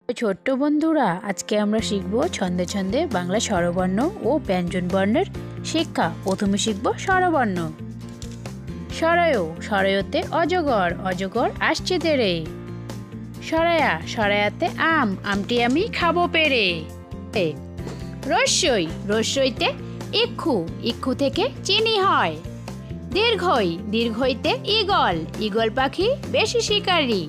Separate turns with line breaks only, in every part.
ছোট্ট বন্ধুরা, আজকে আমরা শিখব ছন্দে ছন্দে বাংলা স্বরবর্ণ ও ব্যঞ্জন বর্ণের শিক্ষা। প্রথমে শিখব স্বরবর্ণ। সরয়, সরয়তে অজগর, অজগর আসছে তেরে। সরায়া, সরায়াতে আম, আমটি আমি খাবো পেরে। রস্যই, রস্যইতে ইক্ষু, ইক্ষু থেকে চিনি হয়। দীর্ঘই, দীর্ঘইতে ঈগল, ঈগল পাখি বেশি শিকারী।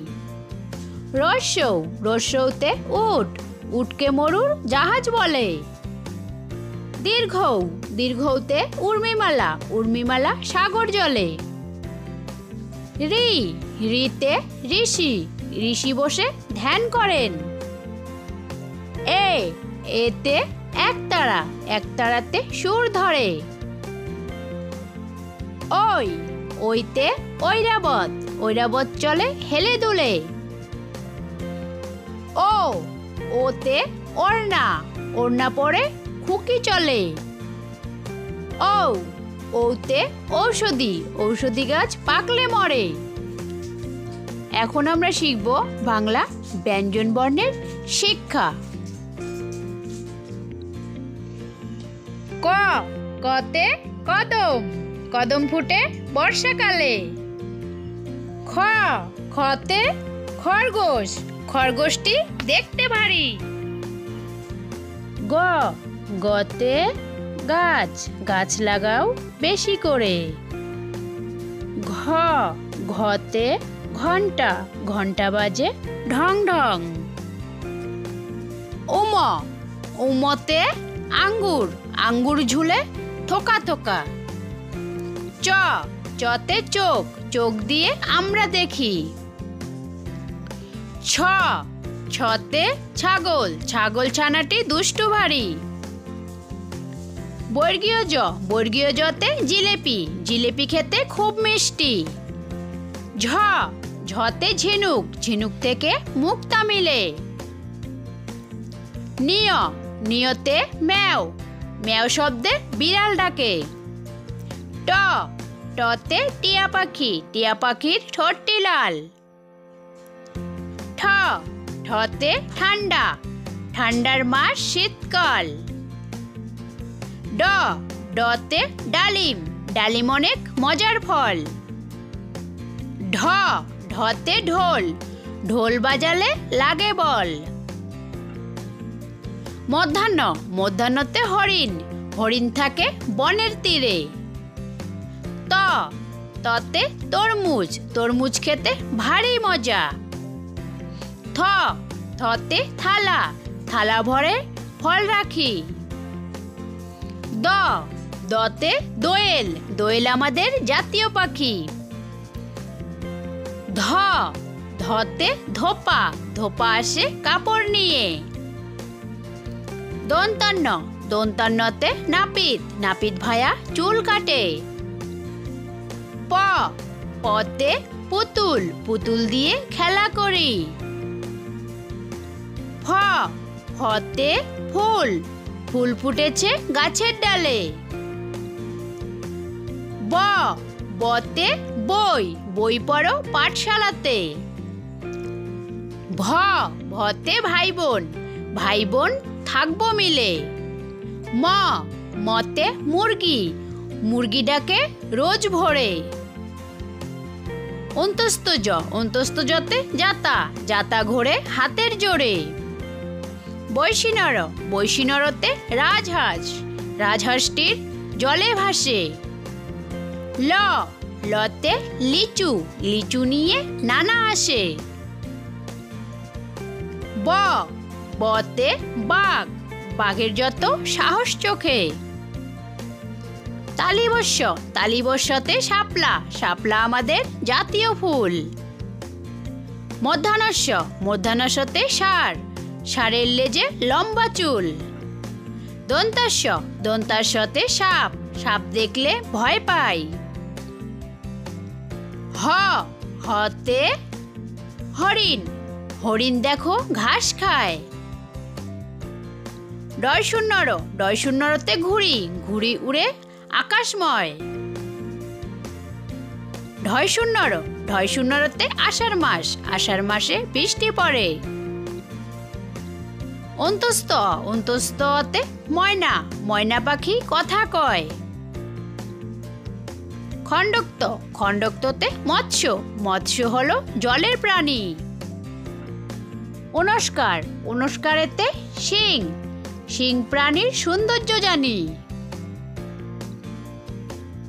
রস্যৌ, রস্যৌতে উট, উটকে মরুর জাহাজ বলে। দীর্ঘৌ, দীর্ঘৌতে উর্মিমালা, উর্মিমালা সাগর জলে। ঋ, ঋতে ঋষি, ঋষি বসে ধ্যান করেন। এতে একতারা, একতারাতে সুর ধরে। ওই, ওইতে ঐরাবত, ঐরাবত চলে হেলে দুলে। ও, ওতে ওড়না, ওড়না পরে খুকি চলে। ও, ওতে ঔষধি, ঔষধি গাছ পাকলে মরে। এখন আমরা শিখব বাংলা ব্যঞ্জন বর্ণের শিক্ষা। ক, কতে কদম, কদম ফুটে বর্ষাকালে। খ, খতে খরগোশ, খরগোশটি দেখতে ভারী। গ, গতে গাছ, গাছ লাগাও বেশি করে। ঘ, ঘতে ঘন্টা, ঘন্টা বাজে ঢং ঢং। উম, উমতে আঙ্গুর, আঙ্গুর ঝুলে থোকা থোকা। চ, চতে চোখ, চোখ দিয়ে আমরা দেখি। ছ, ছতে ছাগল, ছাগল ছানাটি দুষ্টু ভারী। বর্গীয় জ, বর্গীয় জতে জিলেপি, জিলেপি খেতে খুব মিষ্টি। ঝ, ঝতে ঝিনুক, ঝিনুক থেকে মুক্তা মিলে। নিয়, নিয়তে ম্যাও, ম্যাও শব্দে বিড়াল ডাকে। ট, টতে টিয়া পাখি, টিয়া পাখির ঠোঁটটি লাল। ঠ, ঠতে ঠান্ডা, ঠান্ডার মাস শীতকাল। ড, ডতে ডালিম, ডালিম অনেক মজার ফল। ঢ, ঢতে ঢোল, ঢোল বাজালে লাগে বল। মধ্যাহ্ন, মধ্যাহ্নতে হরিণ, হরিণ থাকে বনের তীরে। ত, ততে তরমুজ, তরমুজ খেতে ভারী মজা। থ, থতে থালা, থালা ভরে ফল রাখি। দ, দতে দোয়েল, দোয়েল আমাদের জাতীয় পাখি। ধ, ধতে ধোপা, ধোপা আসে কাপড় নিয়ে। দন্তান্ন, দন্তান্নতে নাপিত, নাপিত ভায়া চুল কাটে। প, পতে পুতুল, পুতুল দিয়ে খেলা করি। ফ, ফতে ফুল, ফুল ফুটেছে গাছের ডালে। ব, বতে বই, বই পড়ো পাঠশালাতে। ভ, ভতে ভাই বোন, ভাই বোন থাকবো মিলে। ম, মতে মুরগি, মুরগি ডাকে রোজ ভোরে। অন্তস্থ জ, অন্তস্থ জতে যাতা, যাতা ঘোরে হাতের জোরে। বৈশিনর, বৈশিনরতে রাজহাঁস, রাজহাঁসটির জলে ভাসে। ল, লতে লিচু, লিচু নিয়ে নানা আসে। ব, বতে বাঘ, বাঘের যত সাহস চোখে। তালিবস্য, তালিবস্যতে শাপলা, শাপলা আমাদের জাতীয় ফুল। মধ্যাহ্নস্য, মধ্যাহ্নস্যতে ষাঁড়, ষাঁড়ের লেজে লম্বা চুল। দন্তাস্য, দন্তাস্যতে সাপ, সাপ দেখলে ভয় পাই। হ, হতে হরিণ, হরিণ দেখো ঘাস খায়। ডয় শূন্যর, ডয় শূন্যরতে ঘুড়ি, ঘুড়ি উড়ে আকাশময়। ঢয় শূন্যর, ঢয় শূন্যরতে আষাঢ় মাস, আষাঢ় মাসে বৃষ্টি পড়ে। অন্তস্থ অন্তস্থতে ময়না, ময়না পাখি কথা কয়। খণ্ডক্ত খণ্ডক্ততে মৎস্য, মৎস্য হলো জলের প্রাণী। অনুষ্কার অনুষ্কারেতে সিং, সিং প্রাণীর সৌন্দর্য জানি।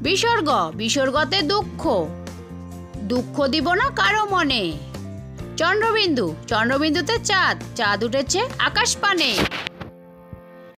বিসর্গ বিসর্গতে দুঃখ, দুঃখ দিব না কারো মনে। চন্দ্রবিন্দু চন্দ্রবিন্দুতে চাঁদ, চাঁদ উঠেছে আকাশ পানে।